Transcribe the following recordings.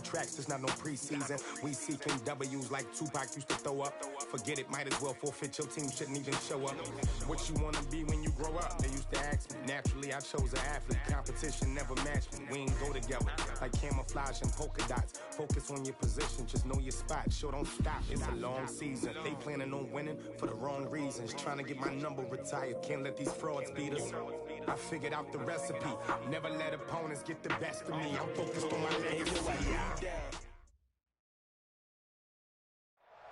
tracks, it's not no preseason. We seeking W's like Tupac used to throw up. Forget it, might as well forfeit, your team shouldn't even show up. What you wanna be when you grow up? They used to ask me. Naturally, I chose an athlete. Competition never matched me. We ain't go together like camouflage and polka dots. Focus on your position, just know your spot. Sure, don't stop, it's a long season. They planning on winning for the wrong reasons. Trying to get my number retired, can't let these frauds beat us. I figured out the recipe. Never let opponents get the best of me. I'm focused on my legacy.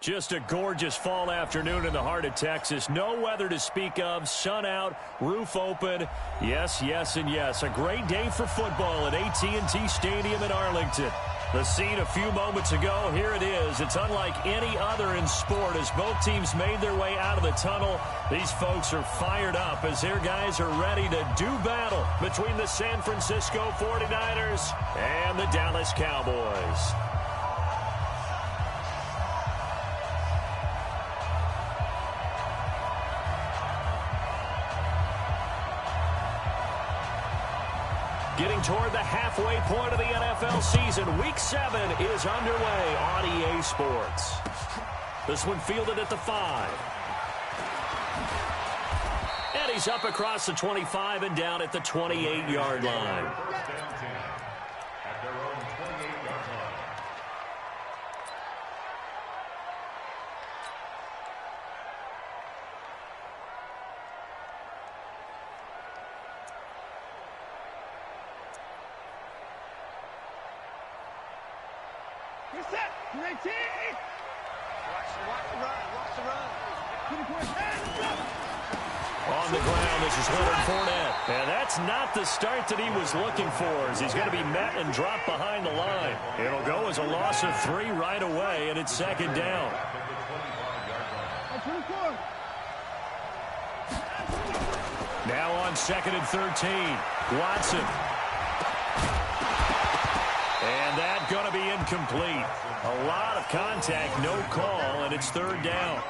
Just a gorgeous fall afternoon in the heart of Texas. No weather to speak of. Sun out, roof open. Yes, yes, and yes. A great day for football at AT&T Stadium in Arlington. The scene a few moments ago, here it is. It's unlike any other in sport as both teams made their way out of the tunnel. These folks are fired up as their guys are ready to do battle between the San Francisco 49ers and the Dallas Cowboys. Getting toward the halfway point of the NFL season. Week 7 is underway on EA Sports. This one fielded at the 5. And he's up across the 25 and down at the 28-yard line. On the ground, this is Leonard Fournette. And that's not the start that he was looking for, as he's going to be met and dropped behind the line. It'll go as a loss of 3 right away, and it's second down. Now on 2nd and 13, Watson. And that's going to be incomplete. A lot of contact, no call, and it's 3rd down.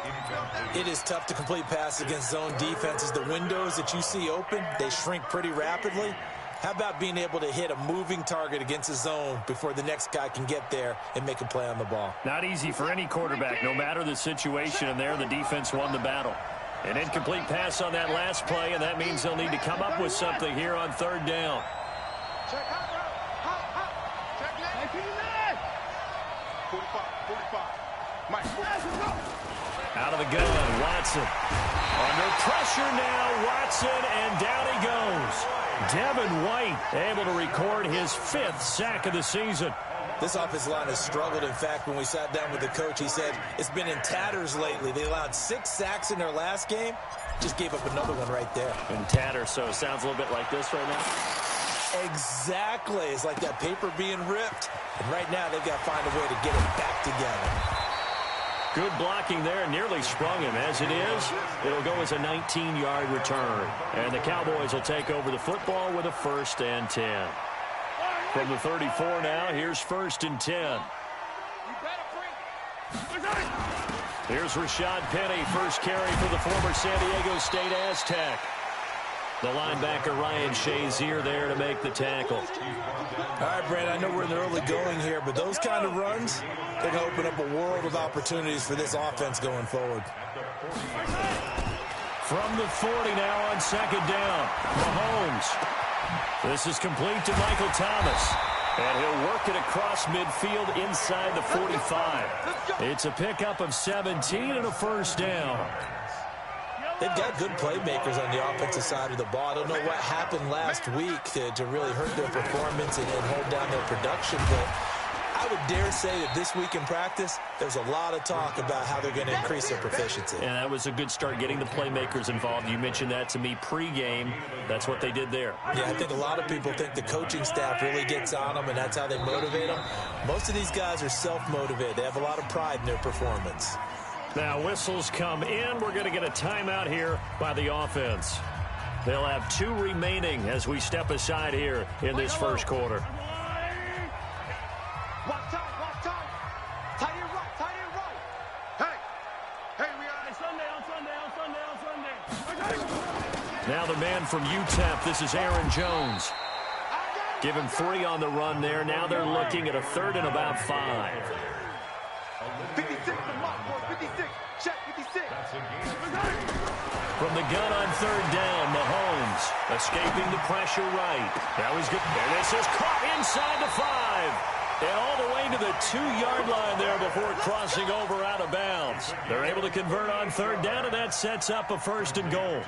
It is tough to complete passes against zone defenses. The windows that you see open, they shrink pretty rapidly. How about being able to hit a moving target against a zone before the next guy can get there and make a play on the ball? Not easy for any quarterback, no matter the situation, and there the defense won the battle. An incomplete pass on that last play, and that means they'll need to come up with something here on 3rd down. Out of the gun, Watson. Under pressure now, Watson, and down he goes. Devin White able to record his 5th sack of the season. This offensive line has struggled. In fact, when we sat down with the coach, he said it's been in tatters lately. They allowed 6 sacks in their last game. Just gave up another one right there. In tatters, so it sounds a little bit like this right now. Exactly. It's like that paper being ripped. And right now, they've got to find a way to get it back together. Good blocking there, nearly sprung him. As it is, it'll go as a 19-yard return. And the Cowboys will take over the football with a 1st and 10. From the 34 now, here's 1st and 10. Here's Rashad Penny, first carry for the former San Diego State Aztec. The linebacker Ryan Shazier there to make the tackle. All right, Brad, I know we're in the early going here, but those kind of runs, they're going to open up a world of opportunities for this offense going forward. From the 40 now on 2nd down, Mahomes. This is complete to Michael Thomas. And he'll work it across midfield inside the 45. It's a pickup of 17 and a 1st down. They've got good playmakers on the offensive side of the ball. I don't know what happened last week to really hurt their performance and hold down their production, but I would dare say that this week in practice, there's a lot of talk about how they're going to increase their proficiency. And that was a good start, getting the playmakers involved. You mentioned that to me pregame. That's what they did there. Yeah, I think a lot of people think the coaching staff really gets on them, and that's how they motivate them. Most of these guys are self-motivated. They have a lot of pride in their performance. Now whistles come in. We're going to get a timeout here by the offense. They'll have 2 remaining as we step aside here in this first quarter. Now the man from UTEP, this is Aaron Jones. Give him 3 on the run there. Now they're looking at a 3rd and about 5. 56, the mark, 56, check 56. From the gun on 3rd down, Mahomes escaping the pressure right. That was good. And this is caught inside the 5. And all the way to the 2-yard line there before crossing over out of bounds. They're able to convert on 3rd down, and that sets up a 1st and goal.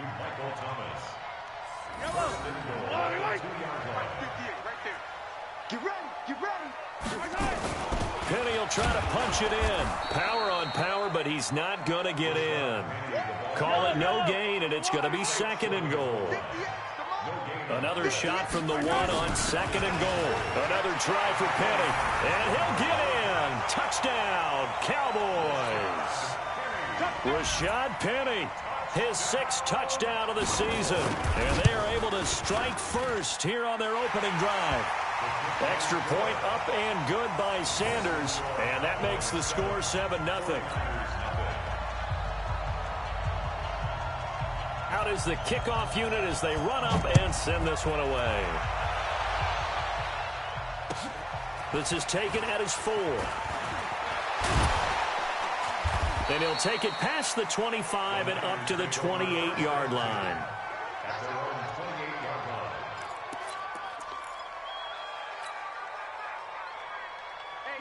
Get ready. Penny will try to punch it in. Power on power, but he's not going to get in. Call it no gain, and it's going to be 2nd and goal. Another shot from the 1 on 2nd and goal. Another try for Penny, and he'll get in. Touchdown, Cowboys. Rashad Penny, his 6th touchdown of the season, and they are able to strike first here on their opening drive. Extra point up and good by Sanders, and that makes the score 7-0. Out is the kickoff unit as they run up and send this one away. This is taken at his 4. And he'll take it past the 25 and up to the 28-yard line.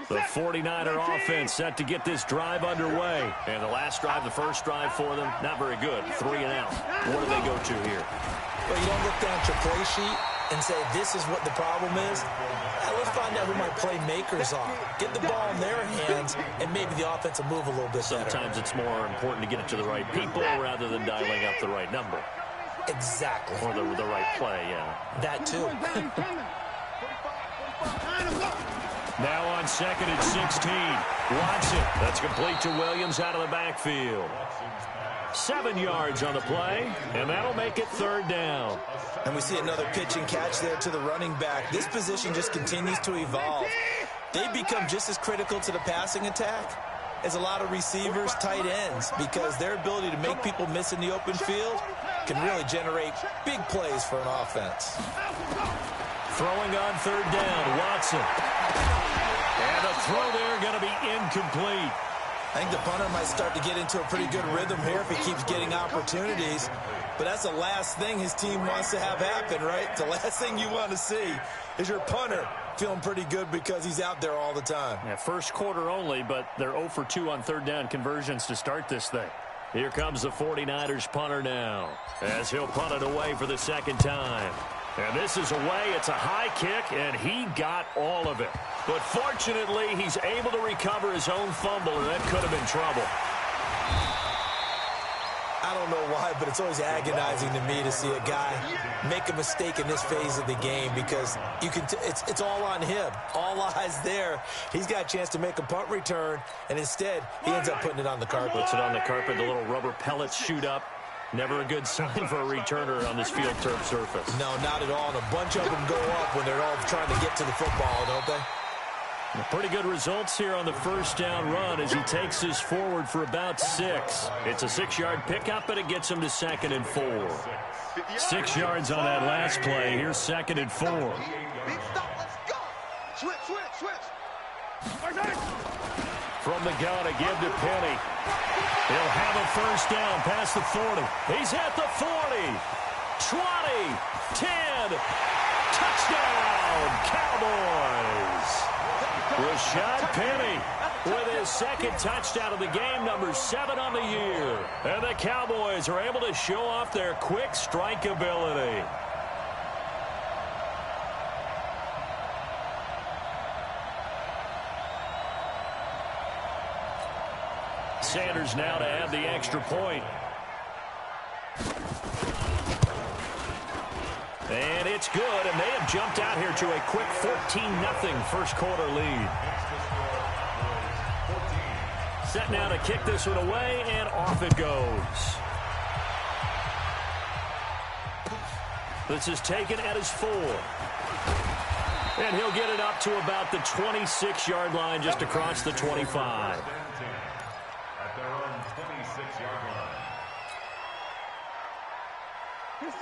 The 49er offense set to get this drive underway. And the last drive, the first drive for them, not very good. 3 and out. What do they go to here? Well, you don't look down at your play sheet and say, this is what the problem is. Let's find out who my playmakers are. Get the ball in their hands, and maybe the offense will move a little bit better. Sometimes it's more important to get it to the right people rather than dialing up the right number. Exactly. Or the right play, yeah. That too. Now on 2nd and 16. Watson. That's complete to Williams out of the backfield. 7 yards on the play, and that'll make it 3rd down. And we see another pitch and catch there to the running back. This position just continues to evolve. They become just as critical to the passing attack as a lot of receivers, tight ends, because their ability to make people miss in the open field can really generate big plays for an offense. Throwing on 3rd down, Watson. And a throw there going to be incomplete. I think the punter might start to get into a pretty good rhythm here if he keeps getting opportunities. But that's the last thing his team wants to have happen, right? The last thing you want to see is your punter feeling pretty good because he's out there all the time. Yeah, first quarter only, but they're 0 for 2 on 3rd down conversions to start this thing. Here comes the 49ers punter now, as he'll punt it away for the 2nd time. And this is away. It's a high kick, and he got all of it. But fortunately, he's able to recover his own fumble, and that could have been trouble. I don't know why, but it's always agonizing to me to see a guy make a mistake in this phase of the game because you can it's all on him. All eyes there. He's got a chance to make a punt return, and instead, he ends up putting it on the carpet. Puts it on the carpet. The little rubber pellets shoot up. Never a good sign for a returner on this field turf surface. No, not at all. And a bunch of them go up when they're all trying to get to the football, don't they? Pretty good results here on the first down run as he takes this forward for about 6. It's a 6-yard pickup, and it gets him to 2nd and 4. 6 yards on that last play. Here's 2nd and 4. Big stop, let's go. Switch. From the gun, a give to Penny. He'll have a first down past the 40. He's at the 40. 20. 10. Touchdown, Cowboys. Rashad Penny with his 2nd touchdown of the game, number 7 on the year. And the Cowboys are able to show off their quick strike ability. Sanders now to add the extra point. And it's good, and they have jumped out here to a quick 14-0 first quarter lead. Set now to kick this one away, and off it goes. This is taken at his 4. And he'll get it up to about the 26-yard line, just across the 25.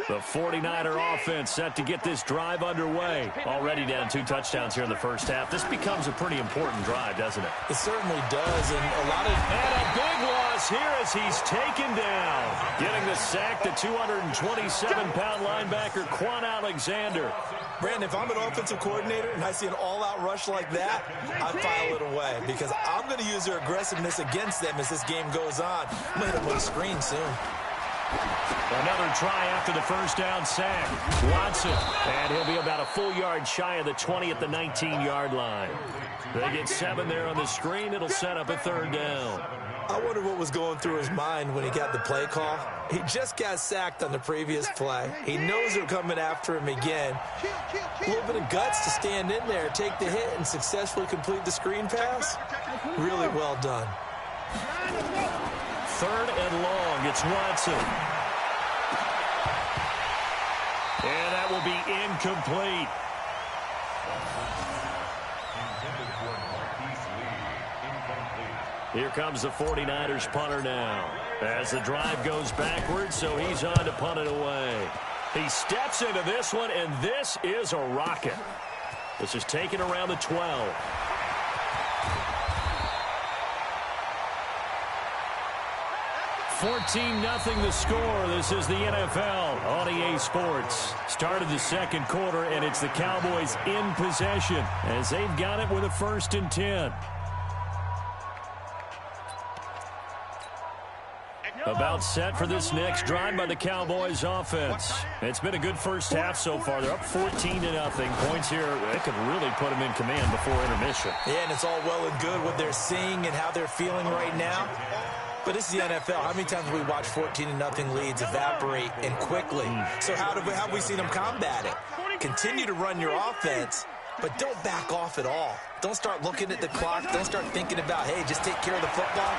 The 49er offense set to get this drive underway. Already down 2 touchdowns here in the first half. This becomes a pretty important drive, doesn't it? It certainly does, and a big loss here as he's taken down. Getting the sack, the 227-pound linebacker, Quan Alexander. Brandon, if I'm an offensive coordinator and I see an all-out rush like that, I'd file it away because I'm going to use their aggressiveness against them as this game goes on. I'm going to hit them with a screen soon. Another try after the first down sack. Watson, and he'll be about a full yard shy of the 20 at the 19-yard line. They get 7 there on the screen. It'll set up a 3rd down. I wonder what was going through his mind when he got the play call. He just got sacked on the previous play. He knows they're coming after him again. A little bit of guts to stand in there, take the hit, and successfully complete the screen pass. Really well done. 3rd and long. It's Watson. And that will be incomplete. Here comes the 49ers punter now. As the drive goes backwards, so he's on to punt it away. He steps into this one, and this is a rocket. This is taken around the 12. $14-0 the score. This is the NFL on EA Sports. Started the second quarter, and it's the Cowboys in possession as they've got it with a 1st and 10. About set for this next drive by the Cowboys offense. It's been a good first half so far. They're up 14-0. Points here, they could really put them in command before intermission. Yeah, and it's all well and good what they're seeing and how they're feeling right now. But this is the NFL. How many times have we watched 14-0 leads evaporate and quickly? So how have we seen them combat it? Continue to run your offense, but don't back off at all. Don't start looking at the clock. Don't start thinking about, hey, just take care of the football.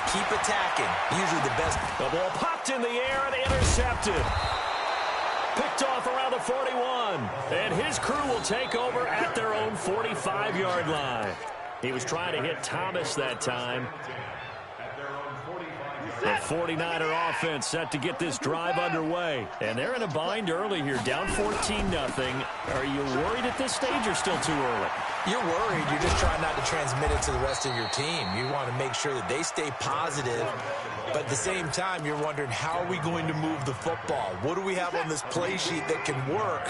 Keep attacking. Usually the best. The ball popped in the air and intercepted. Picked off around the 41. And his crew will take over at their own 45-yard line. He was trying to hit Thomas that time. The 49er offense set to get this drive underway. And they're in a bind early here, down 14-0. Are you worried at this stage or still too early? You're worried. You're just trying not to transmit it to the rest of your team. You want to make sure that they stay positive. But at the same time, you're wondering, how are we going to move the football? What do we have on this play sheet that can work?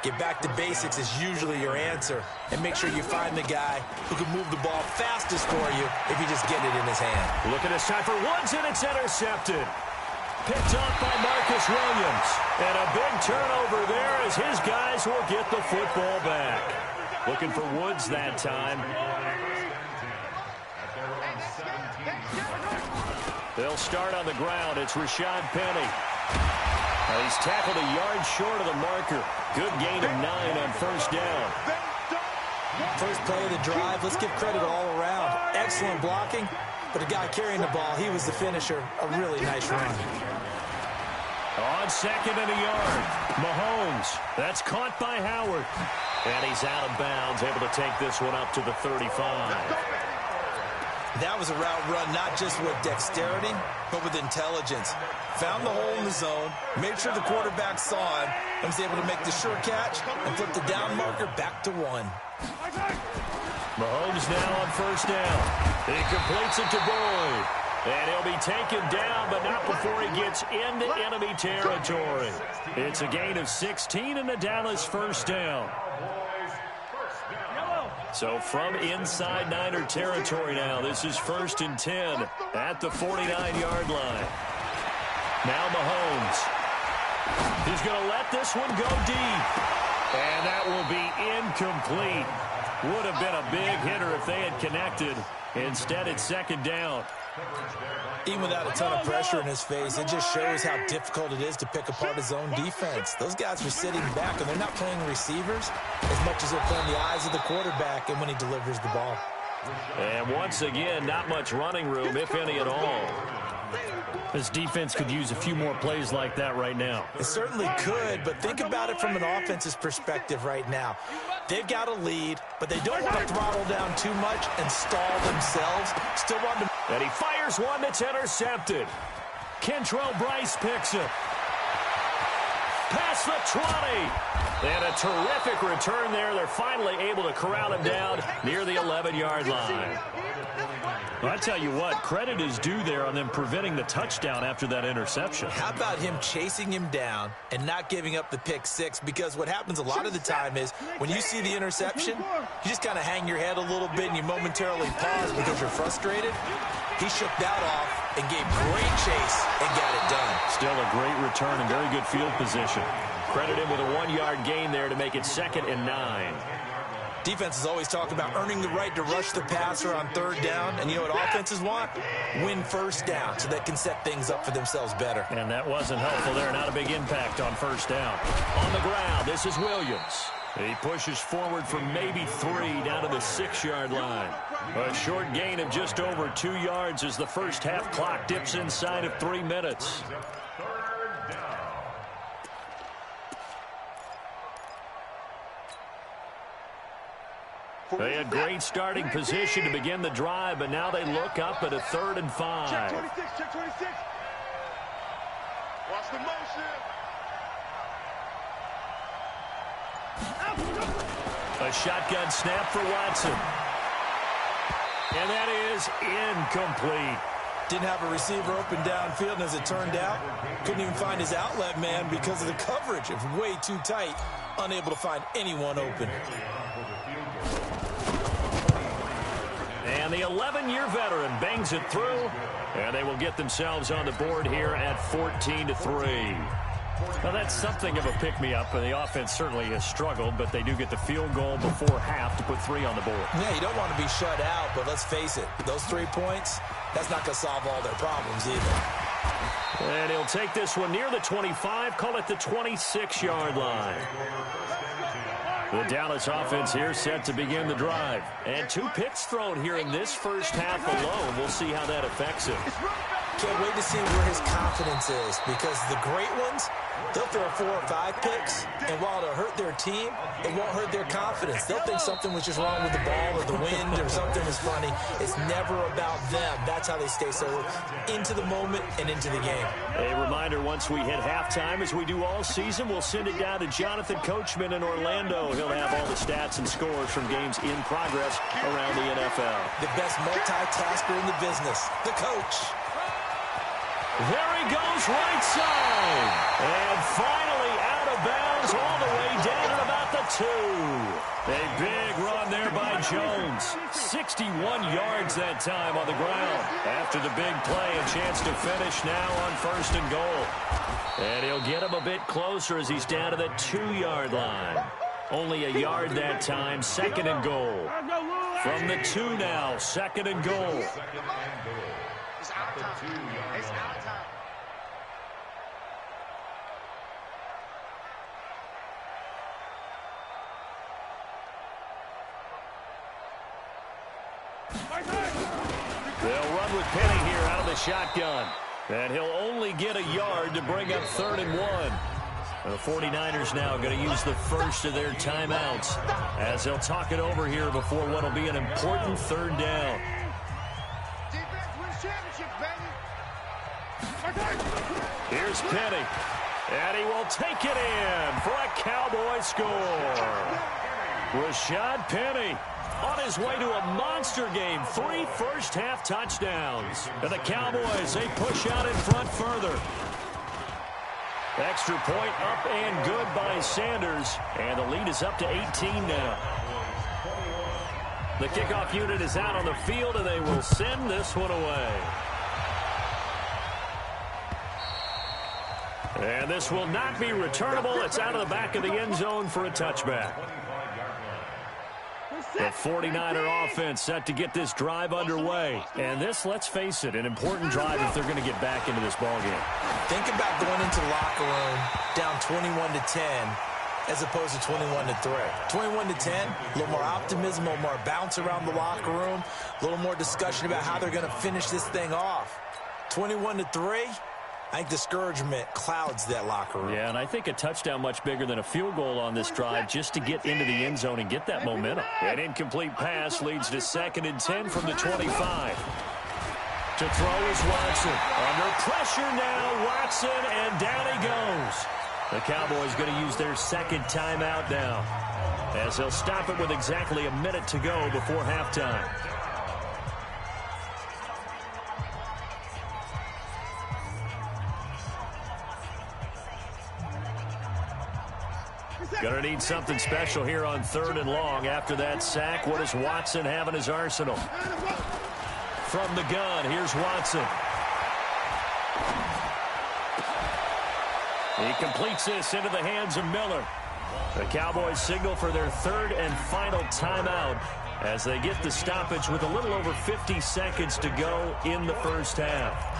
Get back to basics is usually your answer. And make sure you find the guy who can move the ball fastest for you if you just get it in his hand. Look at this time for Woods, and it's intercepted. Picked off by Marcus Williams. And a big turnover there as his guys will get the football back. Looking for Woods that time. They'll start on the ground. It's Rashad Penny. He's tackled a yard short of the marker. Good gain of 9 on 1st down. First play of the drive. Let's give credit all around. Excellent blocking, but the guy carrying the ball, he was the finisher. A really nice run. On 2nd and a yard. Mahomes. That's caught by Howard. And he's out of bounds, able to take this one up to the 35. That was a route run not just with dexterity, but with intelligence. Found the hole in the zone, made sure the quarterback saw him, and was able to make the sure catch and flip the down marker back to 1. Mahomes now on 1st down. He completes it to Boyd. And he'll be taken down, but not before he gets into enemy territory. It's a gain of 16 and a Dallas 1st down. So from inside Niner territory now, this is 1st and 10 at the 49-yard line. Now Mahomes. He's going to let this one go deep. And that will be incomplete. Would have been a big hitter if they had connected. Instead, it's 2nd down. Even without a ton of pressure in his face, it just shows how difficult it is to pick apart his own defense. Those guys are sitting back, and they're not playing receivers as much as they're playing the eyes of the quarterback and when he delivers the ball. And once again, not much running room, if any at all. This defense could use a few more plays like that right now. It certainly could, but think about it from an offense's perspective right now. They've got a lead, but they don't want to throttle down too much and stall themselves. Still want to... And he fires one that's intercepted. Kentrell Bryce picks it. past the 20. And a terrific return there. They're finally able to corral him down near the 11-yard line. Well, I tell you what, credit is due there on them preventing the touchdown after that interception. How about him chasing him down and not giving up the pick six? Because what happens a lot of the time is when you see the interception, you just kind of hang your head a little bit and you momentarily pause because you're frustrated. He shook that off and gave great chase and got it done. Still a great return and very good field position. Credit him with a 1-yard gain there to make it 2nd and 9. Defenses always talk about earning the right to rush the passer on 3rd down. And you know what offenses want? Win 1st down so they can set things up for themselves better. And that wasn't helpful there. Not a big impact on 1st down. On the ground, this is Williams. He pushes forward for maybe 3 down to the 6-yard line. A short gain of just over 2 yards as the first half clock dips inside of 3 minutes. They had great starting position to begin the drive, but now they look up at a 3rd and 5. Check 26, check 26. Watch the motion. A shotgun snap for Watson. And that is incomplete. Didn't have a receiver open downfield, and as it turned out, couldn't even find his outlet man because of the coverage. It was way too tight, unable to find anyone open. And the 11-year veteran bangs it through, and they will get themselves on the board here at 14-3. Well, that's something of a pick-me-up, and the offense certainly has struggled, but they do get the field goal before half to put 3 on the board. Yeah, you don't want to be shut out, but let's face it, those 3 points, that's not going to solve all their problems either. And he'll take this one near the 25, call it the 26-yard line. The Dallas offense here set to begin the drive. And 2 picks thrown here in this first half alone. We'll see how that affects him. Can't wait to see where his confidence is, because the great ones, they'll throw 4 or 5 picks, and while it'll hurt their team, it won't hurt their confidence. They'll think something was just wrong with the ball or the wind or something was funny. It's never about them. That's how they stay so into the moment and into the game. A reminder, once we hit halftime, as we do all season, we'll send it down to Jonathan Coachman in Orlando. He'll have all the stats and scores from games in progress around the NFL. The best multitasker in the business, the coach. There he goes, right side. And finally out of bounds all the way down at about the 2. A big run there by Jones. 61 yards that time on the ground. After the big play, a chance to finish now on 1st and goal. And he'll get him a bit closer as he's down to the 2-yard line. Only a yard that time, 2nd and goal. From the 2 now, 2nd and goal. It's our time. It's our time. They'll run with Penny here out of the shotgun. And he'll only get a yard to bring up 3rd and 1. The 49ers now going to use the first of their timeouts as they'll talk it over here before what will be an important 3rd down. Defense wins championships, baby. Here's Penny. And he will take it in for a Cowboy score. Rashad Penny on his way to a monster game. 3 first-half touchdowns. And the Cowboys, they push out in front further. Extra point up and good by Sanders. And the lead is up to 18 now. The kickoff unit is out on the field, and they will send this one away. And this will not be returnable. It's out of the back of the end zone for a touchback. The 49er offense set to get this drive underway. And this, let's face it, an important drive if they're going to get back into this ballgame. Think about going into the locker room down 21-10 as opposed to 21-3. 21-10, a little more optimism, a little more bounce around the locker room, a little more discussion about how they're going to finish this thing off. 21-3, I think discouragement clouds that locker room. Yeah, and I think a touchdown much bigger than a field goal on this drive just to get into the end zone and get that momentum. An incomplete pass leads to 2nd and 10 from the 25. To throw is Watson. Under pressure now, Watson, and down he goes. The Cowboys going to use their second timeout now, as they'll stop it with exactly a minute to go before halftime. Going to need something special here on 3rd and long. After that sack, what does Watson have in his arsenal? From the gun, here's Watson. He completes this into the hands of Miller. The Cowboys signal for their 3rd and final timeout as they get the stoppage with a little over 50 seconds to go in the first half.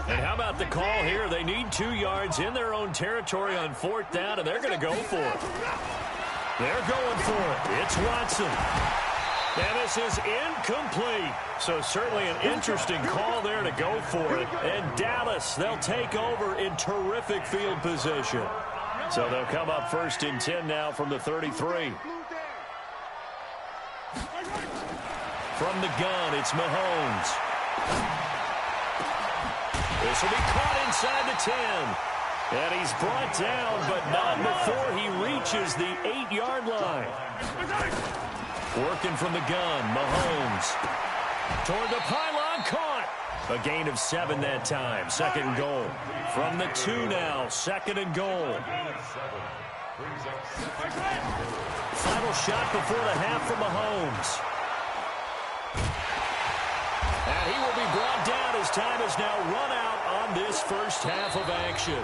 And how about the call here? They need 2 yards in their own territory on 4th down, and they're going to go for it. They're going for it. It's Watson. And this is incomplete. So certainly an interesting call there to go for it. And Dallas, they'll take over in terrific field position. So they'll come up 1st and 10 now from the 33. From the gun, it's Mahomes. This will be caught inside the 10. And he's brought down, but not before he reaches the 8-yard line. Working from the gun, Mahomes. Toward the pylon, caught. A gain of 7 that time. 2nd and goal. From the 2 now, 2nd and goal. Final shot before the half from Mahomes. And he will be brought down as time has now run out on this first half of action.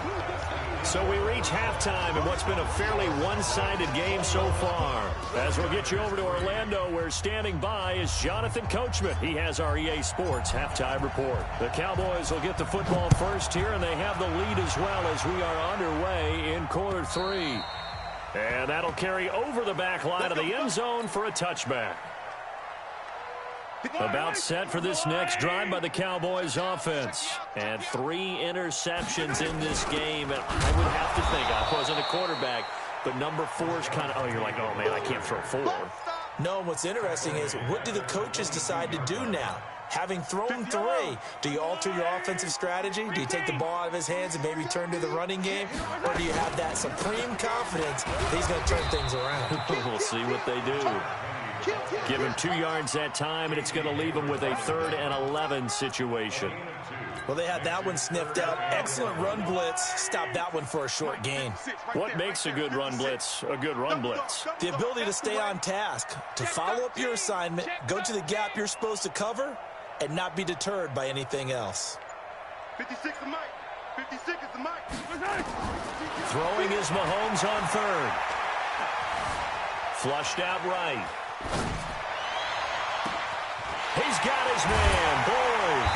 So we reach halftime in what's been a fairly one-sided game so far. As we'll get you over to Orlando, where standing by is Jonathan Coachman. He has our EA Sports halftime report. The Cowboys will get the football first here, and they have the lead as well as we are underway in quarter 3. And that'll carry over the back line of the end zone for a touchback. About set for this next drive by the Cowboys offense. And 3 interceptions in this game. And I would have to think, I wasn't a quarterback, but number 4 is kind of, oh, you're like, oh, man, I can't throw 4. No, what's interesting is, what do the coaches decide to do now? Having thrown 3, do you alter your offensive strategy? Do you take the ball out of his hands and maybe turn to the running game? Or do you have that supreme confidence that he's going to turn things around? We'll see what they do. Give him 2 yards that time, and it's going to leave him with a 3rd and 11 situation. Well, they had that one sniffed out. Excellent run blitz. Stop that one for a short gain. What makes a good run blitz a good run blitz? The ability to stay on task, to follow up your assignment, go to the gap you're supposed to cover, and not be deterred by anything else. 56 the mic. 56 is the mic. Throwing is Mahomes on 3rd. Flushed out right. He's got his man, Boyd.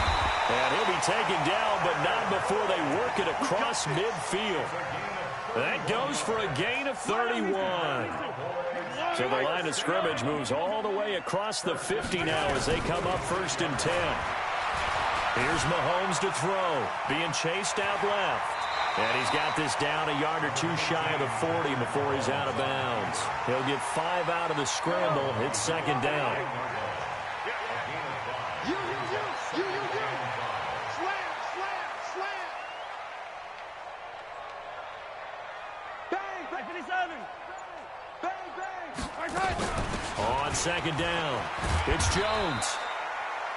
And he'll be taken down, but not before they work it across midfield. That goes for a gain of 31. So the line of scrimmage moves all the way across the 50 now as they come up 1st and 10. Here's Mahomes to throw, being chased out left. And he's got this down a yard or 2 shy of the 40 before he's out of bounds. He'll get 5 out of the scramble. It's 2nd down. You. Slam. Bang. 57. Bang. On 2nd down, it's Jones.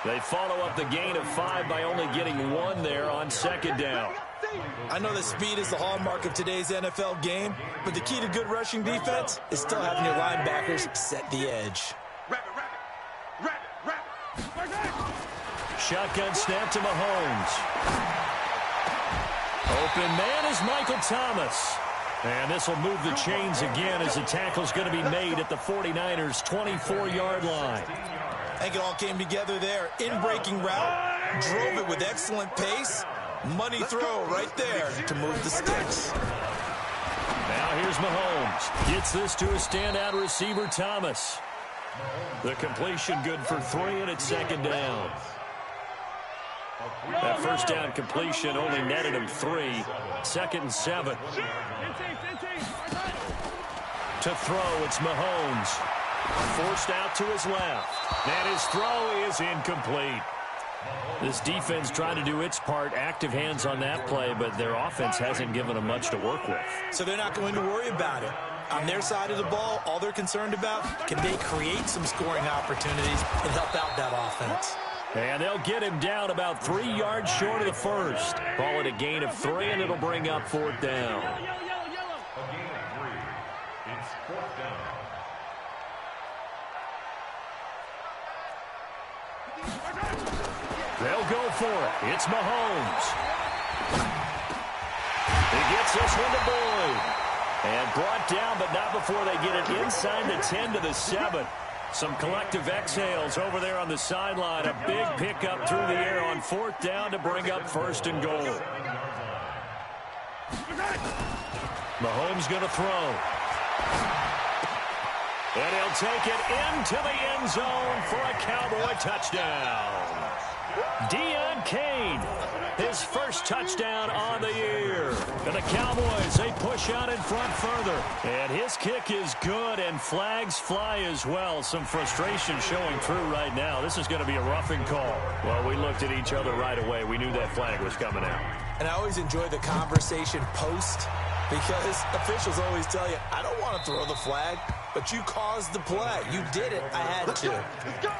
They follow up the gain of 5 by only getting 1 there on 2nd down. I know that speed is the hallmark of today's NFL game, but the key to good rushing defense is still having your linebackers set the edge. Shotgun snap to Mahomes. Open man is Michael Thomas. And this will move the chains again as the tackle's going to be made at the 49ers' 24-yard line. I think it all came together there. In-breaking route, drove it with excellent pace. Money throw right there to move the sticks. Now here's Mahomes. Gets this to a standout receiver, Thomas. The completion good for 3, and it's 2nd down. That first down completion only netted him 3. 2nd and 7. To throw, it's Mahomes. Forced out to his left. And his throw is incomplete. This defense trying to do its part, active hands on that play, but their offense hasn't given them much to work with. So they're not going to worry about it. On their side of the ball, all they're concerned about, can they create some scoring opportunities and help out that offense? And they'll get him down about 3 yards short of the first. Call it a gain of 3, and it'll bring up 4th down. They'll go for it. It's Mahomes. He gets this one to Boyd. And brought down, but not before they get it inside the 10 to the 7. Some collective exhales over there on the sideline. A big pickup through the air on 4th down to bring up 1st and goal. Mahomes going to throw. And he'll take it into the end zone for a Cowboy touchdown. Deon Cain, his first touchdown on the year. And the Cowboys, they push out in front further. And his kick is good, and flags fly as well. Some frustration showing through right now. This is going to be a roughing call. Well, we looked at each other right away. We knew that flag was coming out. And I always enjoy the conversation post, because officials always tell you, I don't want to throw the flag, but you caused the play. You did it. I had to. Let's go.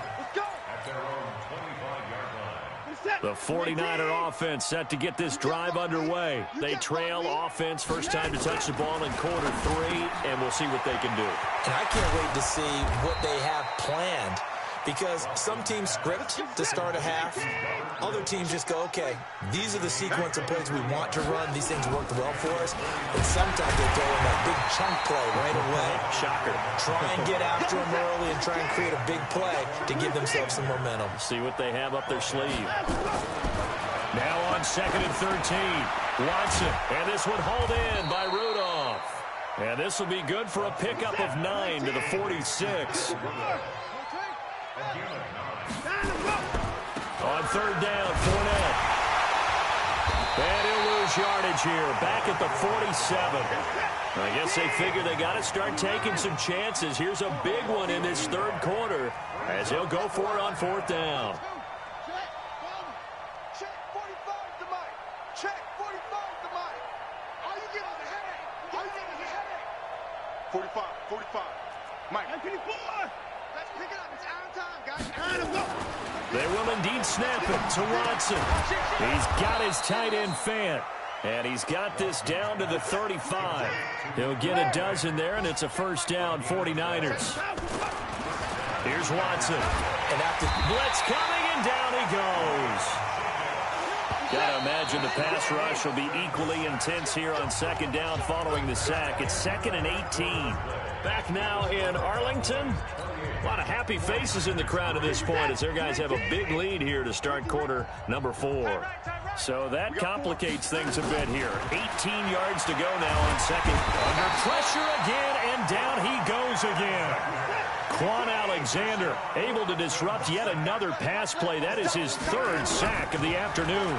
The 49er offense set to get this drive underway. They trail offense, first time to touch the ball in quarter 3, and we'll see what they can do. And I can't wait to see what they have planned, because some teams script to start a half. Other teams just go, okay, these are the sequence of plays we want to run. These things worked well for us. And sometimes they throw in that big chunk play right away. Shocker. Try and get after them early and try and create a big play to give themselves some momentum. See what they have up their sleeve. Now on 2nd and 13. Watson, and this one hauled in by Rudolph. And this will be good for a pickup of 9 to the 46. On 3rd down, Fournette. And he'll lose yardage here, back at the 47. I guess they figure they got to start taking some chances. Here's a big one in this 3rd quarter as he'll go for it on 4th down. Check 45 to Mike. Check 45 to Mike. All you get is a headache. All you get is a headache. 45. Mike. Let's pick it up. It's iron time, guys. They will indeed snap it to Watson. He's got his tight end Fant. And he's got this down to the 35. He'll get a dozen there, and it's a first down, 49ers. Here's Watson. And after blitz coming, and down he goes. Got to imagine the pass rush will be equally intense here on 2nd down following the sack. It's 2nd and 18. Back now in Arlington. A lot of happy faces in the crowd at this point as their guys have a big lead here to start quarter number 4. So that complicates things a bit here. 18 yards to go now on 2nd. Under pressure again, and down he goes again. Quan Alexander able to disrupt yet another pass play. That is his 3rd sack of the afternoon.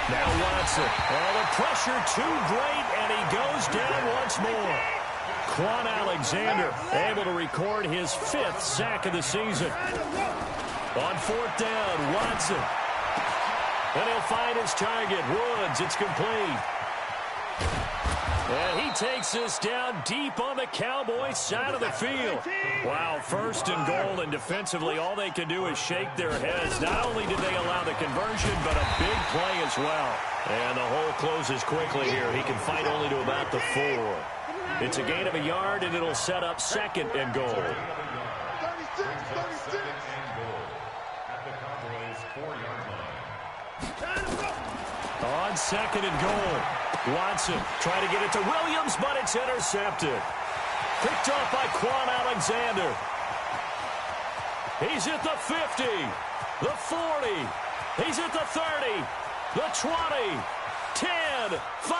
Now Watson. Oh, the pressure too great, and he goes down once more. Quan Alexander able to record his 5th sack of the season. On 4th down, Watson. And he'll find his target, Woods. It's complete. And he takes this down deep on the Cowboys side of the field. Wow, 1st and goal, and defensively all they can do is shake their heads. Not only did they allow the conversion, but a big play as well. And the hole closes quickly here. He can fight only to about the 4. It's a gain of a yard, and it'll set up 2nd and goal. 36. On 2nd and goal, Watson trying to get it to Williams, but it's intercepted. Picked off by Quan Alexander. He's at the 50, the 40. He's at the 30, the 20, 10, 5.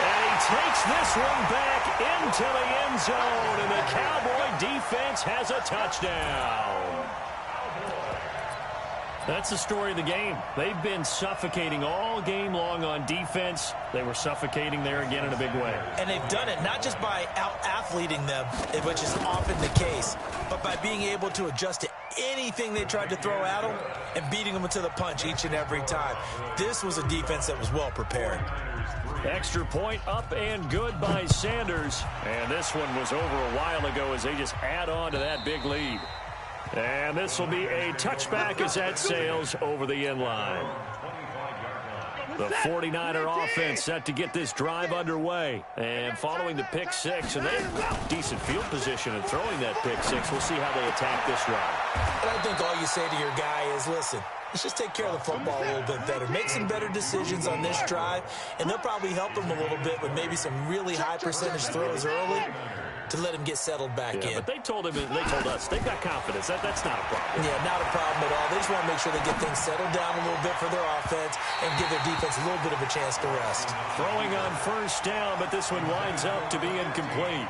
And he takes this one back into the end zone, and the Cowboy defense has a touchdown. That's the story of the game. They've been suffocating all game long on defense. They were suffocating there again in a big way. And they've done it not just by out-athleting them, which is often the case, but by being able to adjust to anything they tried to throw at them and beating them to the punch each and every time. This was a defense that was well prepared. Extra point up and good by Sanders. And this one was over a while ago as they just add on to that big lead. And this will be a touchback as that sails over the end line. The 49er offense set to get this drive underway. And following the pick six, and they have decent field position in throwing that pick six. We'll see how they attack this drive. And I think all you say to your guy is, listen, let's just take care of the football a little bit better. Make some better decisions on this drive, and they'll probably help him a little bit with maybe some really high percentage throws early to let him get settled back in. But they told us, they've got confidence. That's not a problem. Yeah, not a problem at all. They just want to make sure they get things settled down a little bit for their offense and give their defense a little bit of a chance to rest. Throwing on first down, but this one winds up to be incomplete.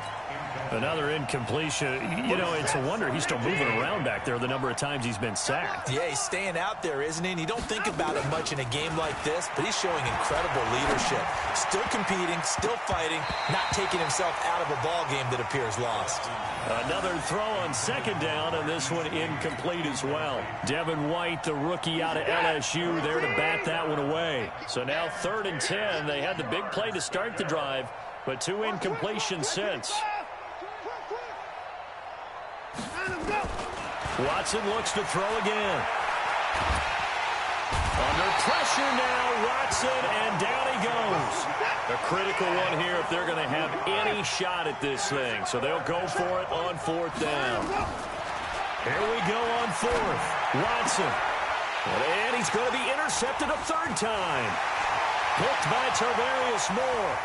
Another incompletion. You know, it's a wonder he's still moving around back there the number of times he's been sacked. Yeah, he's staying out there, isn't he? And you don't think about it much in a game like this, but he's showing incredible leadership. Still competing, still fighting, not taking himself out of a ball game that appears lost. Another throw on second down, and this one incomplete as well. Devin White, the rookie out of LSU, there to bat that one away. So now 3rd and 10. They had the big play to start the drive, but 2 incompletions since. Watson looks to throw again. Under pressure now, Watson, and down he goes. A critical one here if they're going to have any shot at this thing. So they'll go for it on 4th down. Here we go on 4th. Watson. And he's going to be intercepted a 3rd time. Picked by Tarvarius Moore.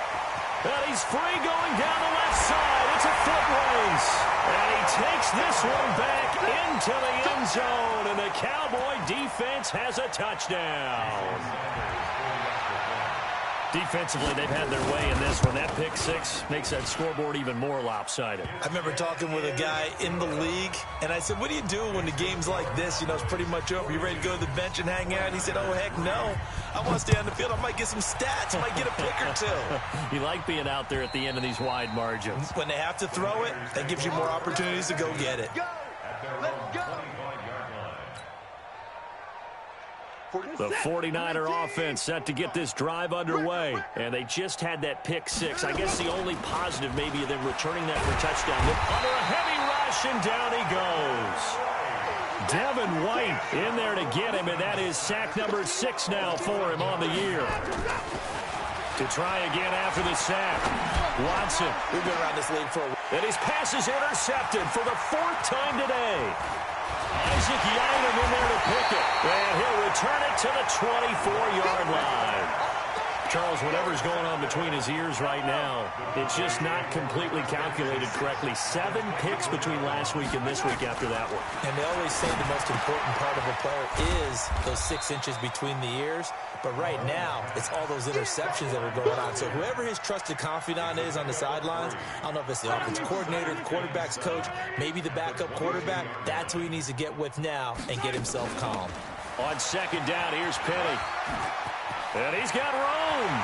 And he's free going down the left side. It's a foot race. And he takes this one back into the end zone. And the Cowboy defense has a touchdown. Defensively, they've had their way in this one. That pick six makes that scoreboard even more lopsided. I remember talking with a guy in the league, and I said, what do you do when the game's like this? You know, it's pretty much over. You ready to go to the bench and hang out? And he said, oh, heck no. I want to stay on the field. I might get some stats. I might get a pick or two. You like being out there at the end of these wide margins. When they have to throw it, that gives you more opportunities to go get it. The 49er offense set to get this drive underway. And they just had that pick six. I guess the only positive maybe of them returning that for a touchdown. Under a heavy rush, and down he goes. Devin White in there to get him, and that is sack number 6 now for him on the year. To try again after the sack. Watson. We've been around this league for a while. And his pass is intercepted for the 4th time today. Isaac Yiadom in there to pick it. And he'll return it to the 24-yard line. Charles, whatever's going on between his ears right now, it's just not completely calculated correctly. 7 picks between last week and this week after that one. And they always say the most important part of a player is those 6 inches between the ears. But right now, it's all those interceptions that are going on. So whoever his trusted confidant is on the sidelines, I don't know if it's the offensive coordinator, the quarterback's coach, maybe the backup quarterback, that's who he needs to get with now and get himself calm. On second down, here's Penny. And he's got room.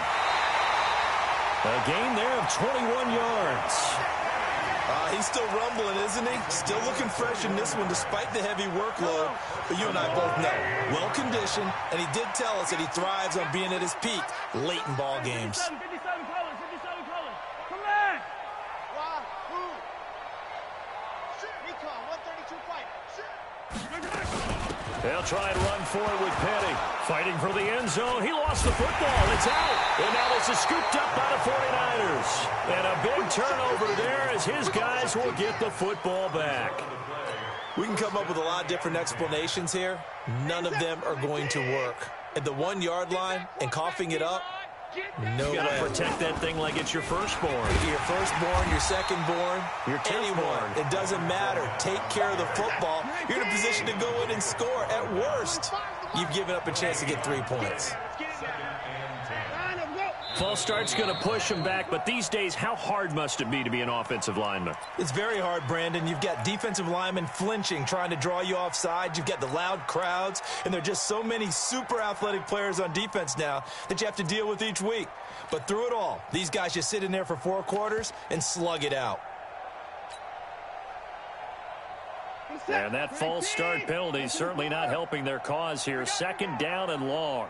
A gain there of 21 yards. He's still rumbling, isn't he? Still looking fresh in this one despite the heavy workload. But you and I both know, well-conditioned, and he did tell us that he thrives on being at his peak late in ball games. 57 colors, 57 colors. Come back. Wahoo. Recon, 132 fight. They'll try and run for it with Petty. Fighting for the end zone. He lost the football. It's out. And now this is scooped up by the 49ers. And a big turnover there as his guys will get the football back. We can come up with a lot of different explanations here. None of them are going to work. At the 1-yard line and coughing it up, no way. You got to protect that thing like it's your firstborn. Your firstborn, your secondborn, your anyone. It doesn't matter. Take care of the football. You're in a position to go in and score. At worst, you've given up a chance to get 3 points. False start's going to push him back, but these days, how hard must it be to be an offensive lineman? It's very hard, Brandon. You've got defensive linemen flinching, trying to draw you offside. You've got the loud crowds, and there are just so many super athletic players on defense now that you have to deal with each week. But through it all, these guys just sit in there for 4 quarters and slug it out. And that false start penalty is certainly not helping their cause here. 2nd down and long.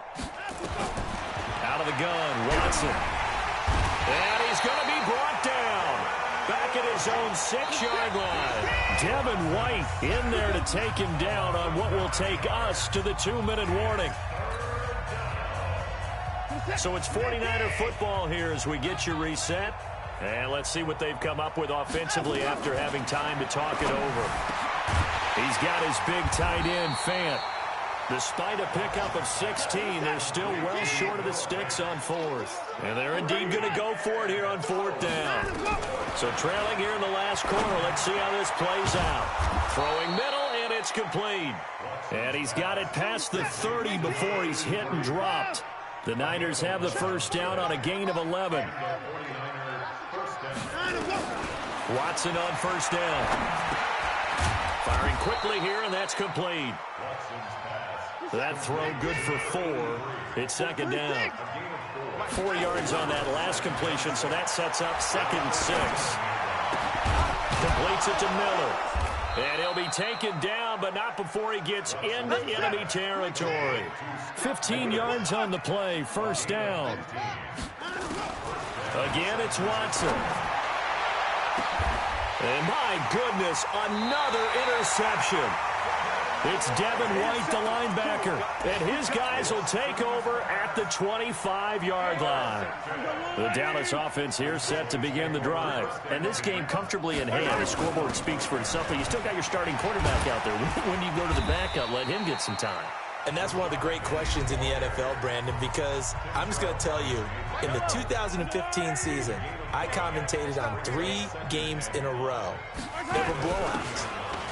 Out of the gun, Watson. And he's going to be brought down. Back at his own 6-yard line. Devin White in there to take him down on what will take us to the 2-minute warning. So it's 49er football here as we get you reset. And let's see what they've come up with offensively after having time to talk it over. He's got his big tight end, Fant. Despite a pickup of 16, they're still well short of the sticks on 4th. And they're indeed going to go for it here on 4th down. So trailing here in the last quarter. Let's see how this plays out. Throwing middle, and it's complete. And he's got it past the 30 before he's hit and dropped. The Niners have the first down on a gain of 11. Watson on first down. Firing quickly here, and that's complete. That throw good for 4. It's 2nd down. 4 yards on that last completion, so that sets up 2nd and 6. Completes it to Miller. And he'll be taken down, but not before he gets into enemy territory. 15 yards on the play, first down. Again, it's Watson. And my goodness, another interception. It's Devin White, the linebacker, and his guys will take over at the 25-yard line. The Dallas offense here set to begin the drive. And this game comfortably in hand. The scoreboard speaks for itself, but you still got your starting quarterback out there. When do you go to the backup, let him get some time? And that's one of the great questions in the NFL, Brandon, because I'm just going to tell you, in the 2015 season, I commentated on 3 games in a row. They were blowouts.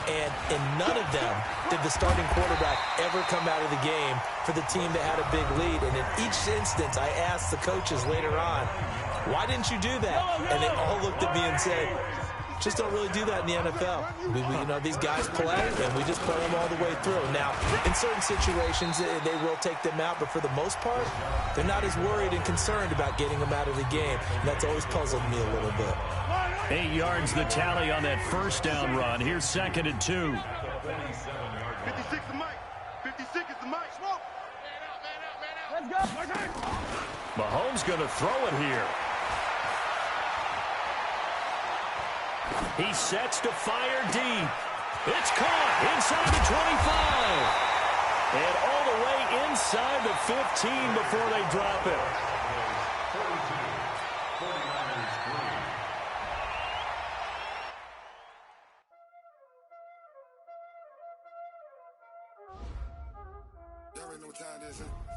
And in none of them did the starting quarterback ever come out of the game for the team that had a big lead. And in each instance, I asked the coaches later on, why didn't you do that? And they all looked at me and said, just don't really do that in the NFL. You know, these guys play, and we just play them all the way through. Now, in certain situations, they will take them out, but for the most part, they're not as worried and concerned about getting them out of the game. And that's always puzzled me a little bit. 8 yards the tally on that first down run. Here's 2nd and 2. 56 the mic. 56 is the mic. Smoke. Man out. Let's go. Mahomes going to throw it here. He sets to fire deep. It's caught inside the 25. And all the way inside the 15 before they drop it. Y'all already know what time it is, huh?